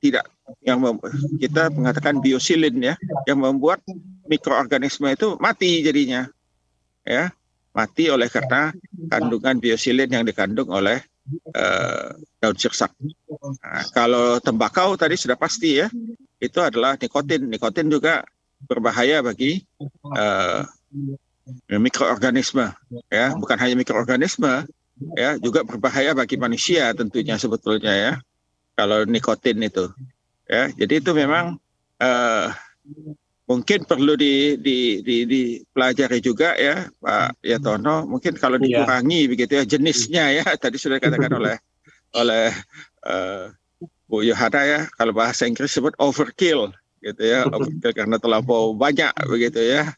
tidak yang kita mengatakan biosilin ya yang membuat mikroorganisme itu mati jadinya, ya mati oleh karena kandungan biosilin yang dikandung oleh daun sirsak. Nah, kalau tembakau tadi sudah pasti ya, itu adalah nikotin. Nikotin juga berbahaya bagi mikroorganisme, ya bukan hanya mikroorganisme, ya juga berbahaya bagi manusia tentunya sebetulnya ya. Kalau nikotin itu, ya jadi itu memang mungkin perlu dipelajari juga ya Pak Yatono. Mungkin kalau dikurangi begitu ya jenisnya ya. Tadi sudah dikatakan oleh Bu Yohana ya. Kalau bahasa Inggris sebut overkill gitu ya. Overkill karena terlampau banyak begitu ya.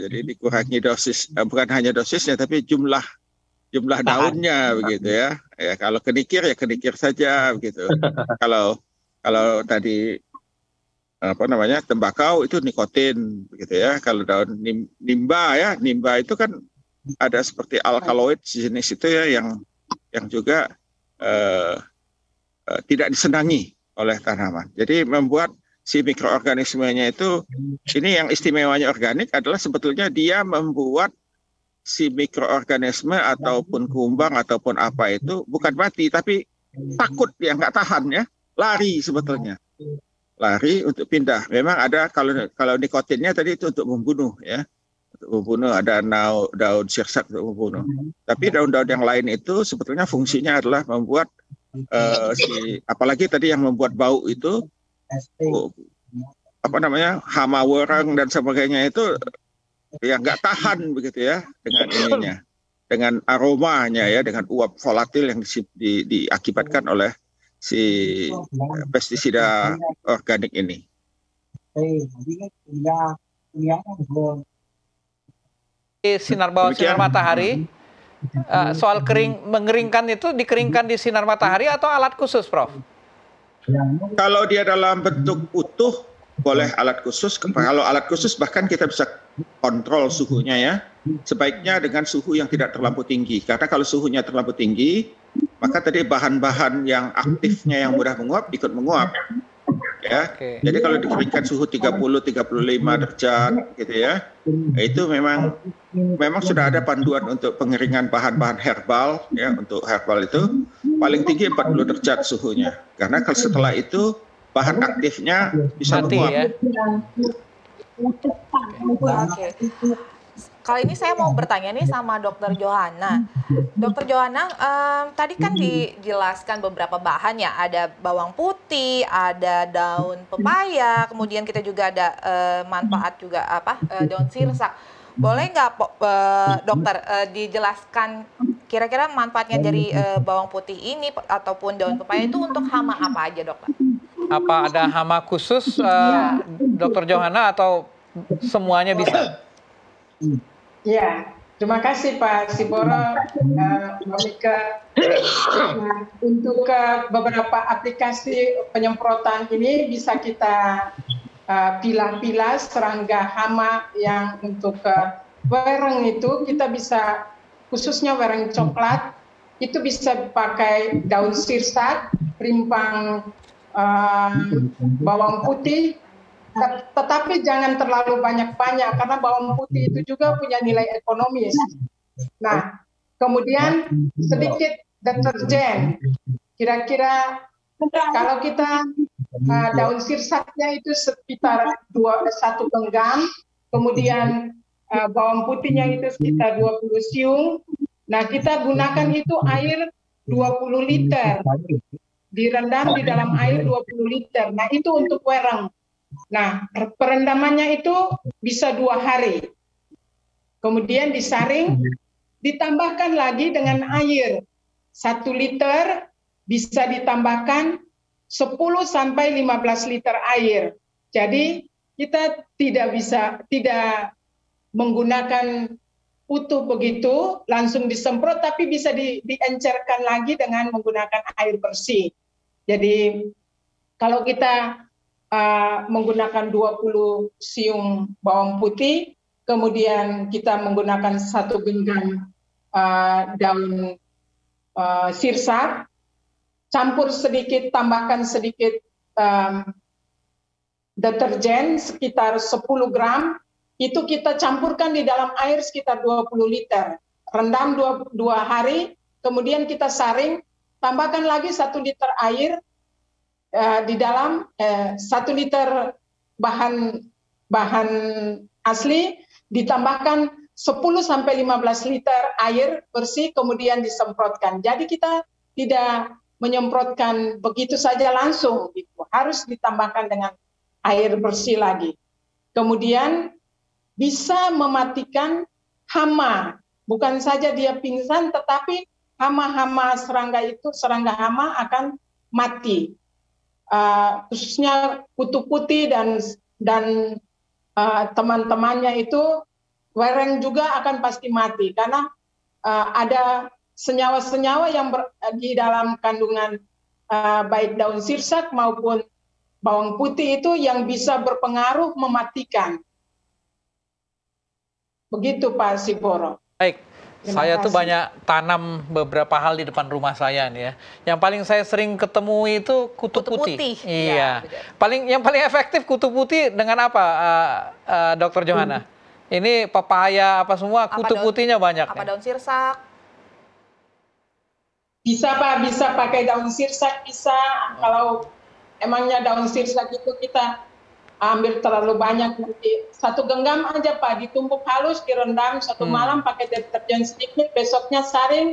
Jadi dikurangi dosis, bukan hanya dosisnya tapi jumlah daunnya begitu ya. Ya kalau kenikir ya kenikir saja begitu. Kalau tadi apa namanya tembakau itu nikotin begitu ya. Kalau daun nimba ya, nimba itu kan ada seperti alkaloid jenis itu ya yang juga tidak disenangi oleh tanaman. Jadi membuat si mikroorganismenya itu, ini yang istimewanya organik adalah sebetulnya dia membuat si mikroorganisme ataupun kumbang ataupun apa itu bukan mati tapi takut, dia nggak tahan ya, lari sebetulnya. Lari untuk pindah. Memang ada kalau nikotinnya tadi itu untuk membunuh ya, untuk membunuh, ada daun sirsak untuk membunuh. Tapi daun-daun yang lain itu sebetulnya fungsinya adalah membuat apalagi tadi yang membuat bau itu apa namanya hama wereng dan sebagainya itu ya nggak tahan begitu ya dengan ininya, dengan aromanya ya, dengan uap volatil yang diakibatkan oleh si pestisida organik ini. Sinar bawah sinar matahari, soal mengeringkan itu dikeringkan di sinar matahari atau alat khusus, Prof? Kalau dia dalam bentuk utuh boleh alat khusus. Kalau alat khusus bahkan kita bisa kontrol suhunya ya. Sebaiknya dengan suhu yang tidak terlalu tinggi. Karena kalau suhunya terlalu tinggi, maka tadi bahan-bahan yang aktifnya yang mudah menguap ikut menguap. Ya. Jadi kalau dikeringkan suhu 30-35 derajat gitu ya. Itu memang sudah ada panduan untuk pengeringan bahan-bahan herbal ya, untuk herbal itu paling tinggi 40 derajat suhunya. Karena kalau setelah itu bahan aktifnya bisa menguap. Ya? Oke. Kali ini saya mau bertanya nih sama Dr. Johana. Dr. Johana, tadi kan dijelaskan beberapa bahan ya, ada bawang putih, ada daun pepaya, kemudian kita juga ada manfaat juga daun sirsak. Boleh nggak dokter dijelaskan kira-kira manfaatnya dari bawang putih ini ataupun daun pepaya itu untuk hama apa aja, dokter? Apa ada hama khusus, Dr. Johana, atau semuanya bisa? Ya, terima kasih Pak Siboro, Monika. Untuk beberapa aplikasi penyemprotan ini bisa kita pilah-pilah serangga hama yang untuk wereng itu kita bisa, khususnya wereng coklat, itu bisa pakai daun sirsak, rimpang bawang putih, tetapi jangan terlalu banyak-banyak karena bawang putih itu juga punya nilai ekonomis. Nah, kemudian sedikit deterjen. Kira-kira kalau kita daun sirsaknya itu sekitar 1 genggam, kemudian bawang putihnya itu sekitar 20 siung. Nah, kita gunakan itu air 20 liter. Direndam di dalam air 20 liter. Nah, itu untuk wereng. Nah, perendamannya itu bisa 2 hari. Kemudian disaring, ditambahkan lagi dengan air 1 liter, bisa ditambahkan 10 sampai 15 liter air. Jadi kita tidak menggunakan utuh begitu langsung disemprot, tapi bisa diencerkan lagi dengan menggunakan air bersih. Jadi kalau kita menggunakan 20 siung bawang putih, kemudian kita menggunakan 1 genggam daun sirsak, campur sedikit, tambahkan sedikit deterjen sekitar 10 gram, itu kita campurkan di dalam air sekitar 20 liter. Rendam 2 hari, kemudian kita saring, tambahkan lagi 1 liter air di dalam 1 liter bahan asli, ditambahkan 10 sampai 15 liter air bersih, kemudian disemprotkan. Jadi kita tidak menyemprotkan begitu saja langsung, gitu. Harus ditambahkan dengan air bersih lagi. Kemudian bisa mematikan hama, bukan saja dia pingsan, tetapi hama-hama serangga hama akan mati. Khususnya kutu putih dan teman-temannya itu, wereng juga akan pasti mati karena ada senyawa-senyawa yang di dalam kandungan baik daun sirsak maupun bawang putih itu yang bisa berpengaruh mematikan. Begitu Pak Siporo. Baik, saya tuh banyak tanam beberapa hal di depan rumah saya nih ya. Yang paling saya sering ketemu itu kutu putih. Iya. Yang paling efektif kutu putih dengan apa, Dr. Johanna? Ini papaya apa semua, kutu putihnya banyak. Apa daun sirsak? Bisa Pak, bisa pakai daun sirsak, bisa. Kalau emangnya daun sirsak itu kita ambil terlalu banyak, nanti 1 genggam aja Pak, ditumbuk halus, direndam 1 malam pakai deterjen sedikit, besoknya saring,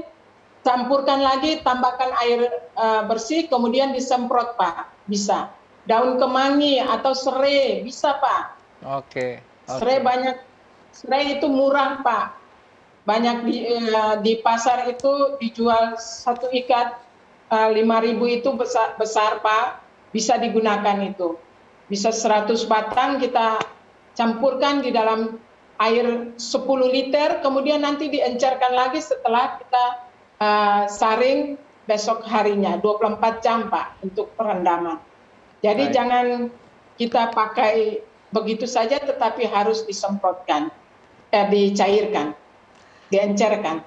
campurkan lagi, tambahkan air bersih, kemudian disemprot Pak, bisa. Daun kemangi atau serai, bisa Pak. Oke. Serai banyak. Serai itu murah Pak, banyak di pasar itu dijual 1 ikat 5.000 itu besar Pak, bisa digunakan itu. Bisa 100 batang kita campurkan di dalam air 10 liter, kemudian nanti diencerkan lagi setelah kita saring besok harinya, 24 jam Pak untuk perendaman. Jadi jangan kita pakai begitu saja, tetapi harus disemprotkan. Dicairkan, diencerkan.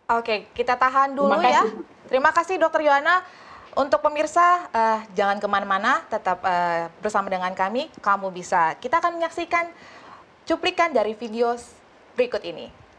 Oke, kita tahan dulu ya. Terima kasih Dr. Johanna. Untuk pemirsa, jangan kemana-mana, tetap bersama dengan kami. Kamu bisa. Kita akan menyaksikan cuplikan dari video berikut ini.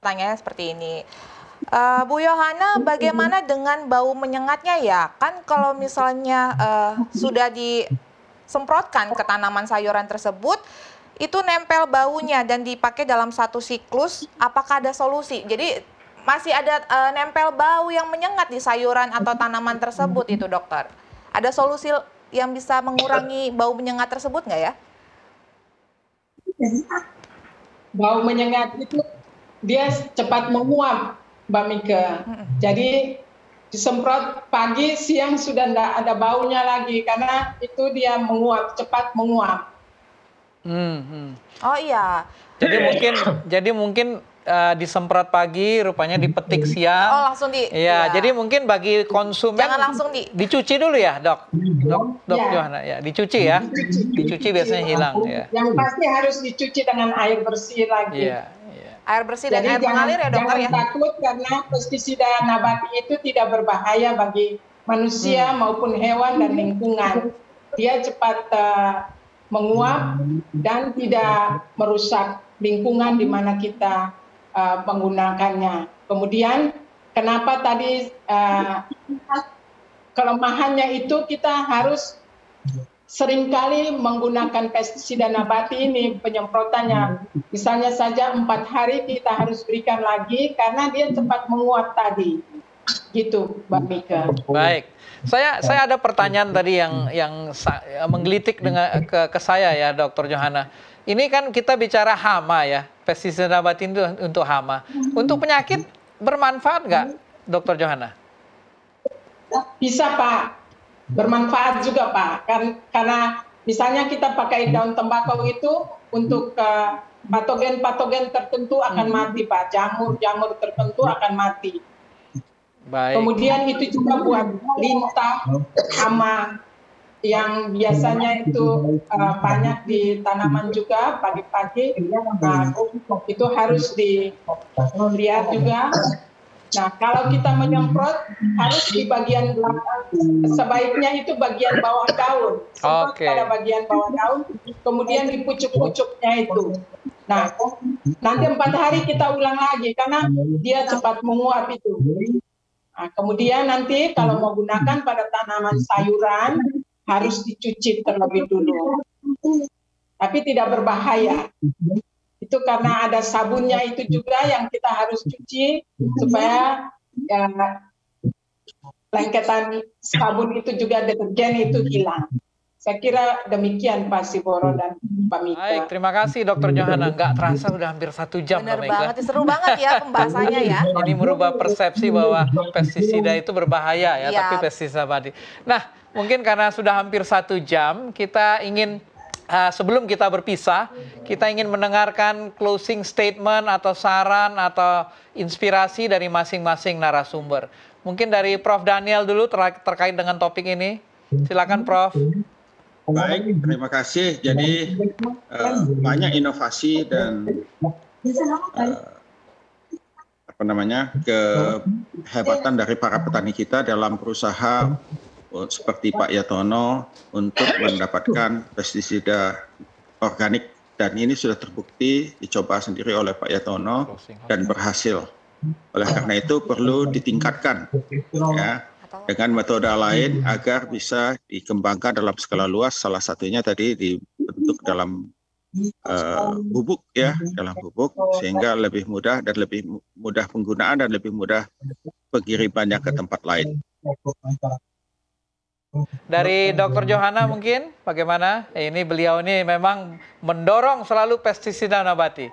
pertanyaannya seperti ini. Bu Yohana, bagaimana dengan bau menyengatnya ya? Kan kalau misalnya sudah disemprotkan ke tanaman sayuran tersebut, itu nempel baunya dan dipakai dalam satu siklus, apakah ada solusi? Jadi masih ada nempel bau yang menyengat di sayuran atau tanaman tersebut itu, dokter. Ada solusi yang bisa mengurangi bau menyengat tersebut nggak ya? Bau menyengat itu dia cepat menguap, Mbak Mika. Jadi disemprot pagi, siang sudah tidak ada baunya lagi karena itu dia menguap, cepat menguap. Oh iya. Jadi mungkin disemprot pagi, rupanya dipetik siang. Oh langsung di. Iya, ya. jadi mungkin bagi konsumen Jangan langsung dicuci dulu ya, Dok Ya. Yohana ya, dicuci ya. Dicuci biasanya hilang ya. Yang pasti harus dicuci dengan air bersih lagi. Iya. Air bersih dan Jadi air mengalir ya, dokter jangan ya. takut karena pestisida nabati itu tidak berbahaya bagi manusia maupun hewan dan lingkungan. Dia cepat menguap dan tidak merusak lingkungan di mana kita menggunakannya. Kemudian kenapa tadi kelemahannya itu kita harus seringkali menggunakan pestisida nabati ini penyemprotannya. Misalnya saja 4 hari kita harus berikan lagi karena dia cepat menguap tadi. Gitu, Mbak Mika. Baik. Saya ada pertanyaan tadi yang menggelitik ke saya ya, Dr. Yohana. Ini kan kita bicara hama ya, pestisida nabati itu untuk hama. Untuk penyakit bermanfaat nggak, Dr. Yohana? Bisa, Pak. Bermanfaat juga, Pak. Karena misalnya kita pakai daun tembakau itu untuk patogen-patogen tertentu akan mati, Pak. Jamur tertentu akan mati. Baik. Kemudian itu juga buat lintah, hama yang biasanya itu banyak di tanaman juga pagi-pagi. Itu harus dilihat juga. Nah, kalau kita menyemprot harus di bagian belakang, sebaiknya itu bagian bawah daun. Semprot pada bagian bawah daun, kemudian di pucuk-pucuknya itu. Nah, nanti 4 hari kita ulang lagi karena dia cepat menguap itu. Nah, kemudian nanti kalau mau gunakan pada tanaman sayuran harus dicuci terlebih dulu. Tapi tidak berbahaya. Itu karena ada sabunnya itu juga yang kita harus cuci supaya lengketan sabun itu juga deterjen itu hilang. Saya kira demikian Pak Siboro dan Pak Mika. Baik, terima kasih Dr. Yohana. Nggak terasa udah hampir 1 jam. Bener banget, seru banget ya pembahasannya ya. Ini merubah persepsi bahwa pestisida itu berbahaya ya, tapi pestisida nabati. Nah, mungkin karena sudah hampir 1 jam, kita ingin sebelum kita berpisah, kita ingin mendengarkan closing statement atau saran atau inspirasi dari masing-masing narasumber. Mungkin dari Prof. Daniel dulu terkait dengan topik ini. Silakan Prof. Baik, terima kasih. Jadi banyak inovasi dan kehebatan dari para petani kita dalam berusaha seperti Pak Yatono untuk mendapatkan pestisida organik, dan ini sudah terbukti dicoba sendiri oleh Pak Yatono dan berhasil. Oleh karena itu perlu ditingkatkan ya dengan metode lain agar bisa dikembangkan dalam skala luas. Salah satunya tadi dibentuk dalam bubuk ya, dalam bubuk, sehingga lebih mudah dan lebih mudah penggunaan dan lebih mudah pengirimannya ke tempat lain. Dari Dr. Yohana mungkin bagaimana? Ini beliau ini memang mendorong selalu pestisida nabati.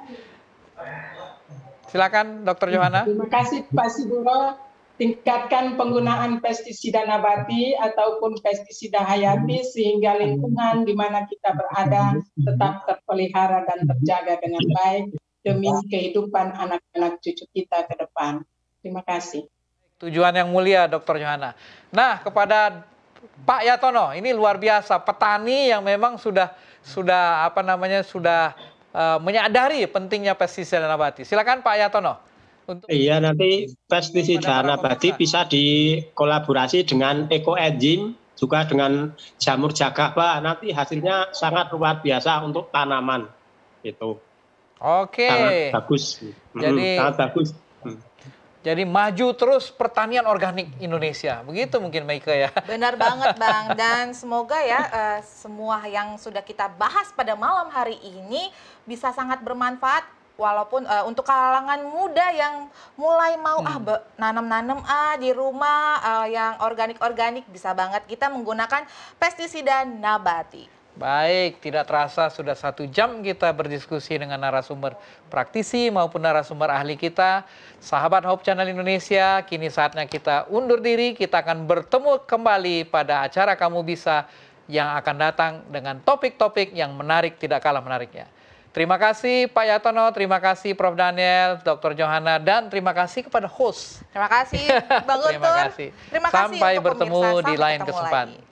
Silakan Dr. Yohana. Terima kasih Pak Siboro. Tingkatkan penggunaan pestisida nabati ataupun pestisida hayati sehingga lingkungan di mana kita berada tetap terpelihara dan terjaga dengan baik demi kehidupan anak-anak cucu kita ke depan. Terima kasih. Tujuan yang mulia Dr. Yohana. Nah, kepada Pak Yatono, ini luar biasa, petani yang memang sudah menyadari pentingnya pestisida nabati. Silakan Pak Yatono. Iya, nanti pestisida nabati bisa dikolaborasi dengan ekoenzim, juga dengan jamur jaga, Pak. Nanti hasilnya sangat luar biasa untuk tanaman. Itu. Oke. Sangat bagus. Sangat bagus. Jadi maju terus pertanian organik Indonesia. Begitu mungkin Meike ya. Benar banget Bang, dan semoga ya semua yang sudah kita bahas pada malam hari ini bisa sangat bermanfaat walaupun untuk kalangan muda yang mulai mau nanam-nanam di rumah yang organik-organik, bisa banget kita menggunakan pestisida nabati. Baik, tidak terasa sudah 1 jam kita berdiskusi dengan narasumber praktisi maupun narasumber ahli kita. Sahabat Hope Channel Indonesia, kini saatnya kita undur diri. Kita akan bertemu kembali pada acara Kamu Bisa yang akan datang dengan topik-topik yang menarik tidak kalah menariknya. Terima kasih Pak Yatono, terima kasih Prof. Daniel, Dr. Johanna, dan terima kasih kepada host. Terima kasih Bang Guntur. Terima kasih. Terima kasih Sampai untuk bertemu pemirsa. di Sampai lain ketemu kesempatan. lagi.